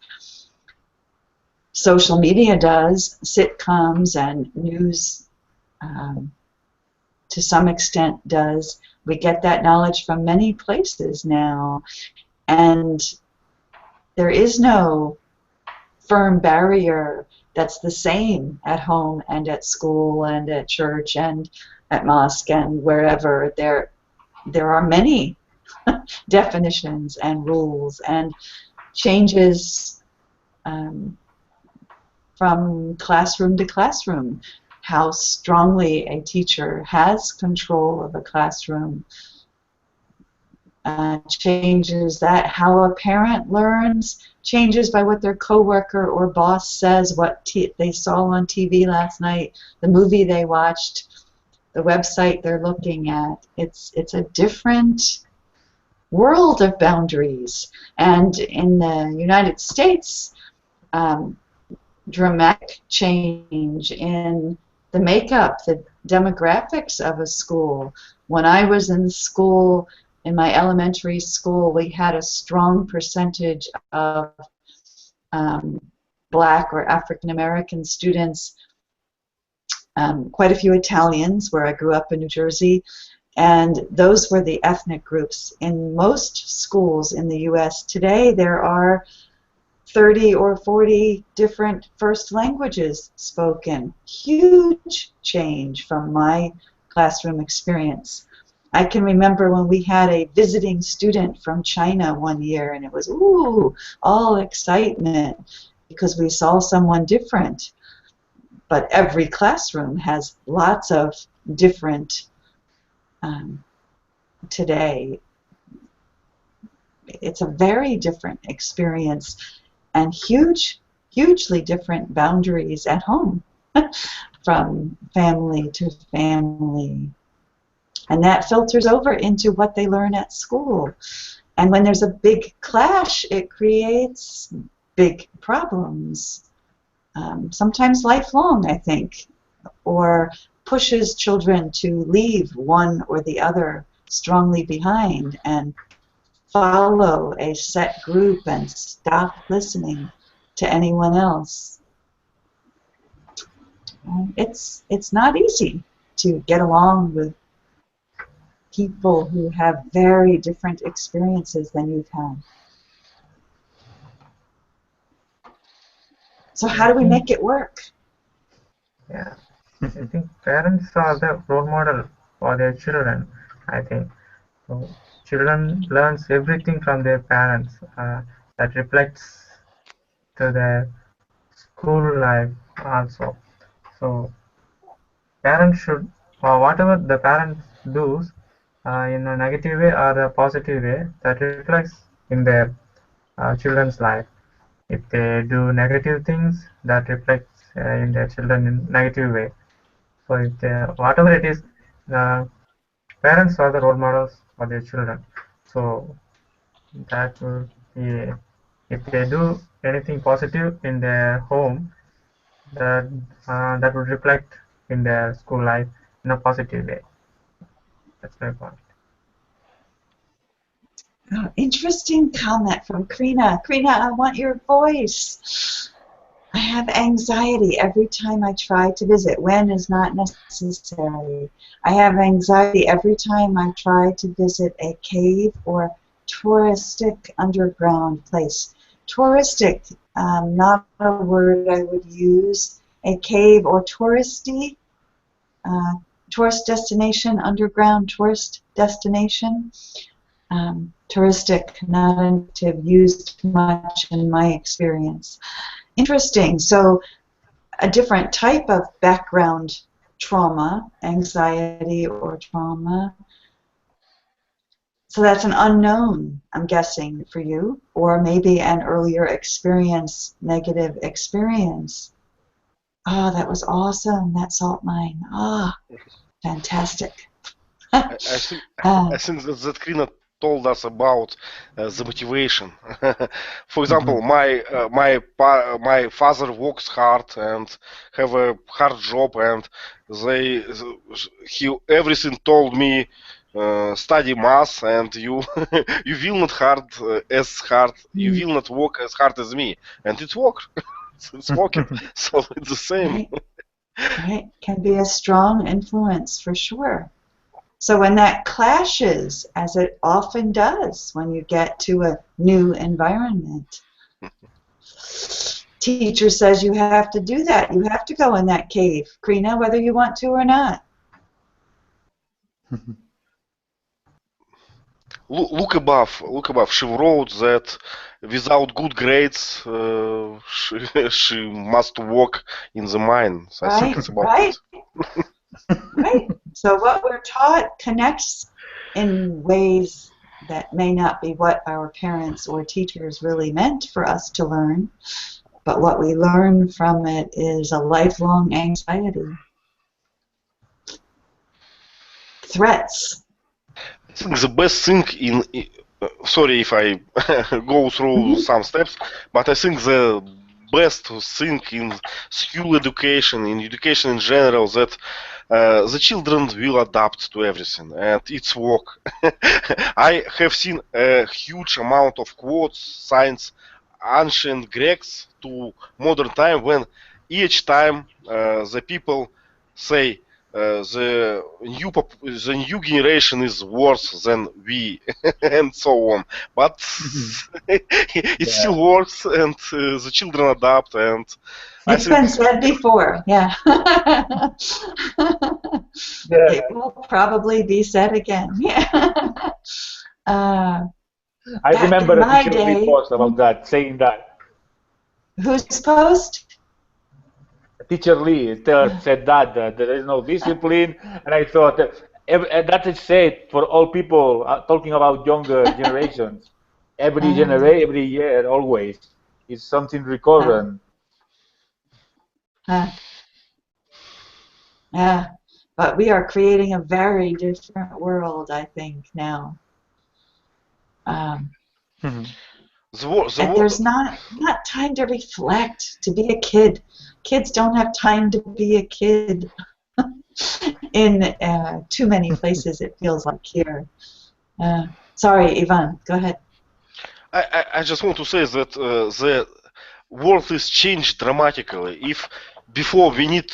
Speaker 1: Social media does, sitcoms and news to some extent does. We get that knowledge from many places now, and there is no firm barrier that's the same at home and at school and at church and at mosque and wherever. There are many definitions and rules, and changes from classroom to classroom. How strongly a teacher has control of a classroom changes that. How a parent learns changes by what their coworker or boss says, what they saw on TV last night, the movie they watched, the website they're looking at. It's a different world of boundaries. And in the United States, dramatic change in the makeup, the demographics of a school. When I was in school, in my elementary school, we had a strong percentage of Black or African American students, quite a few Italians, where I grew up in New Jersey, and those were the ethnic groups. In most schools in the U.S. today, there are 30 or 40 different first languages spoken. Huge change from my classroom experience. I can remember when we had a visiting student from China one year, and it was, ooh, all excitement because we saw someone different. But every classroom has lots of different today. It's a very different experience, and hugely different boundaries at home from family to family. And that filters over into what they learn at school. And when there's a big clash, it creates big problems, sometimes lifelong, I think, or pushes children to leave one or the other strongly behind and follow a set group and stop listening to anyone else. It's not easy to get along with people who have very different experiences than you've had. So how do we make it work?
Speaker 5: Yeah, I think parents are the role model for their children, I think. So children learns everything from their parents that reflects to their school life also. So parents should, whatever the parents do in a negative way or a positive way, that reflects in their children's life. If they do negative things, that reflects in their children in negative way. So if they, whatever it is, parents are the role models for their children. So that will be, if they do anything positive in their home, that would reflect in their school life in a positive way. That's my point.
Speaker 1: Oh, interesting comment from Krina. Krina, I want your voice. I have anxiety every time I try to visit. When is not necessary. I have anxiety every time I try to visit a cave or touristic underground place. Touristic, not a word I would use. A cave or touristy, tourist destination, underground tourist destination. Touristic, not used much in my experience. Interesting. So a different type of background trauma, anxiety or trauma. So that's an unknown, I'm guessing, for you, or maybe an earlier experience, negative experience. Oh, that was awesome, that salt mine. Ah, fantastic.
Speaker 2: I think that Krina told us about the motivation. For example, my father works hard and have a hard job, and he everything told me study math, and you you will not you will not work as hard as me, and it worked. It's working, so it's the same.
Speaker 1: Right. Right, can be a strong influence for sure. So when that clashes, as it often does when you get to a new environment, teacher says you have to do that. You have to go in that cave, Krina, whether you want to or not.
Speaker 2: look above. Look above. She wrote that without good grades, she must work in the mines. I think
Speaker 1: Right,
Speaker 2: it's about
Speaker 1: right,
Speaker 2: it.
Speaker 1: right. So what we're taught connects in ways that may not be what our parents or teachers really meant for us to learn, but what we learn from it is a lifelong anxiety. Threats.
Speaker 2: I think the best thing sorry if I go through
Speaker 1: Mm-hmm.
Speaker 2: some steps, but I think the best thing in school education, in education in general, that the children will adapt to everything, and it's work. I have seen a huge amount of quotes, since ancient Greeks to modern time, when each time the people say the new generation is worse than we and so on, but it
Speaker 3: Yeah.
Speaker 2: still works, and the children adapt, and I
Speaker 1: It's
Speaker 2: think
Speaker 1: been said before, yeah.
Speaker 3: Yeah.
Speaker 1: It will probably be said again, yeah. Uh,
Speaker 3: I
Speaker 1: Back
Speaker 3: remember
Speaker 1: in
Speaker 3: a
Speaker 1: my
Speaker 3: teacher Lee
Speaker 1: day,
Speaker 3: post about that, saying that
Speaker 1: whose post?
Speaker 3: teacher Lee said that there is no discipline, and I thought that is said for all people talking about younger generations. Every year, always is something
Speaker 1: Uh,
Speaker 3: recurrent.
Speaker 1: uh, yeah, but we are creating a very different world, I think, now. Um,
Speaker 3: Mhm.
Speaker 1: and there's not time to reflect, to be a kid. Kids don't have time to be a kid in too many places, it feels like here. Sorry, Ivan, go ahead.
Speaker 2: I just want to say that the world is changed dramatically. If before we need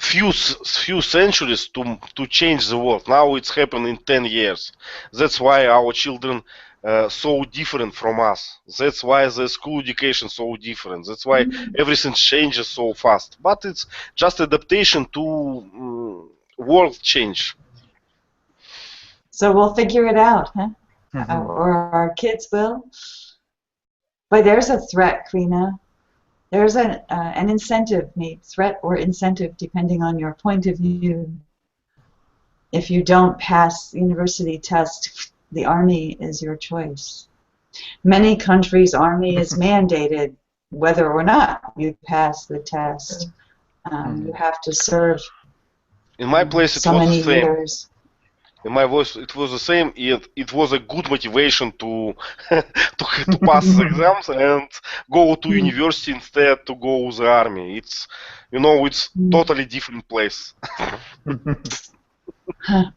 Speaker 2: few centuries to change the world. Now it's happened in 10 years. That's why our children so different from us. That's why the school education so different. That's why everything changes so fast. But it's just adaptation to world change.
Speaker 1: So we'll figure it out, huh?
Speaker 3: Mhm.
Speaker 1: Or our kids will. But there's a threat, Krina. There's an incentive, maybe threat or incentive, depending on your point of view. If you don't pass the university test, the army is your choice. Many countries' army is mandated whether or not you pass the test. You have to serve
Speaker 2: In my place, it
Speaker 1: so
Speaker 2: was the
Speaker 1: many
Speaker 2: same.
Speaker 1: years.
Speaker 2: In my voice, it was the same. It was a good motivation to to pass the exams and go to
Speaker 1: Mm.
Speaker 2: university instead to go the army. It's totally different place.
Speaker 1: Huh.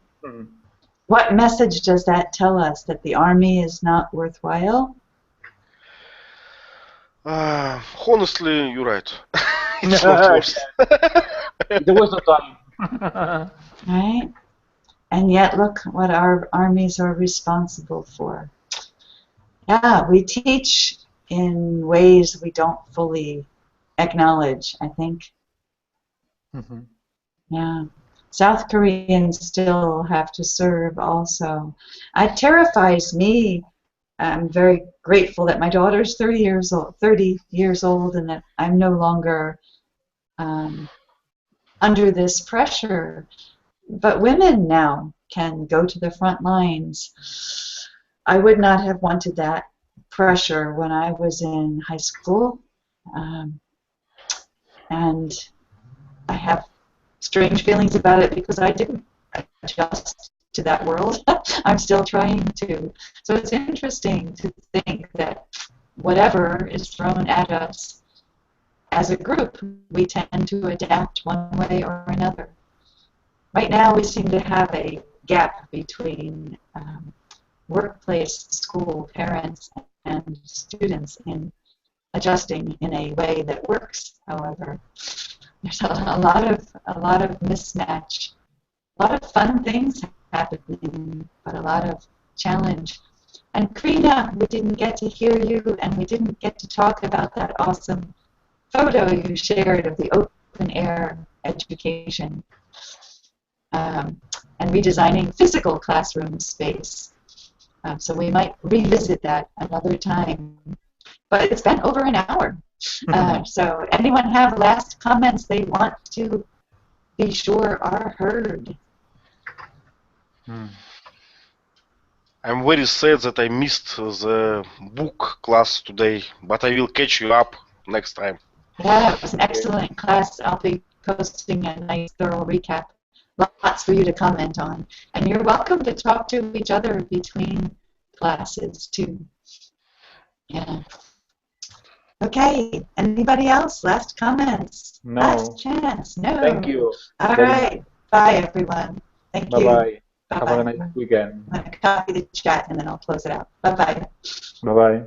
Speaker 1: What message does that tell us? That the army is not worthwhile?
Speaker 2: Honestly, you're right. It's not
Speaker 3: Yeah.
Speaker 2: worth.
Speaker 3: It's a waste of time.
Speaker 1: Right? And yet look what our armies are responsible for. Yeah, we teach in ways we don't fully acknowledge, I think.
Speaker 3: Mhm.
Speaker 1: Yeah. South Koreans still have to serve also. It terrifies me. I'm very grateful that my daughter's 30 years old, and that I'm no longer under this pressure. But women now can go to the front lines. I would not have wanted that pressure when I was in high school. Um, and I have strange feelings about it because I didn't adjust to that world. I'm still trying to. So it's interesting to think that whatever is thrown at us as a group, we tend to adapt one way or another. Right now, we seem to have a gap between workplace, school, parents, and students in adjusting in a way that works. However, there's a lot of mismatch, a lot of fun things happening, but a lot of challenge. And Krina, we didn't get to hear you, and we didn't get to talk about that awesome photo you shared of the open air education. and redesigning physical classroom space. So we might revisit that another time. But it's been over an hour. So anyone have last comments they want to be sure are heard?
Speaker 2: I'm very sad that I missed the book class today, but I will catch you up next time.
Speaker 1: Yeah, it was an excellent class. I'll be posting a nice thorough recap. Lots for you to comment on. And you're welcome to talk to each other between classes too. Yeah. Okay, anybody else? Last comments?
Speaker 3: No.
Speaker 1: Last chance? No.
Speaker 3: Thank you.
Speaker 1: All
Speaker 3: very
Speaker 1: right.
Speaker 3: much.
Speaker 1: Bye, everyone. Thank you.
Speaker 3: Bye-bye.
Speaker 1: Bye-bye.
Speaker 3: Have a nice weekend.
Speaker 1: I'm going to copy the chat and then I'll close it out. Bye-bye.
Speaker 3: Bye-bye.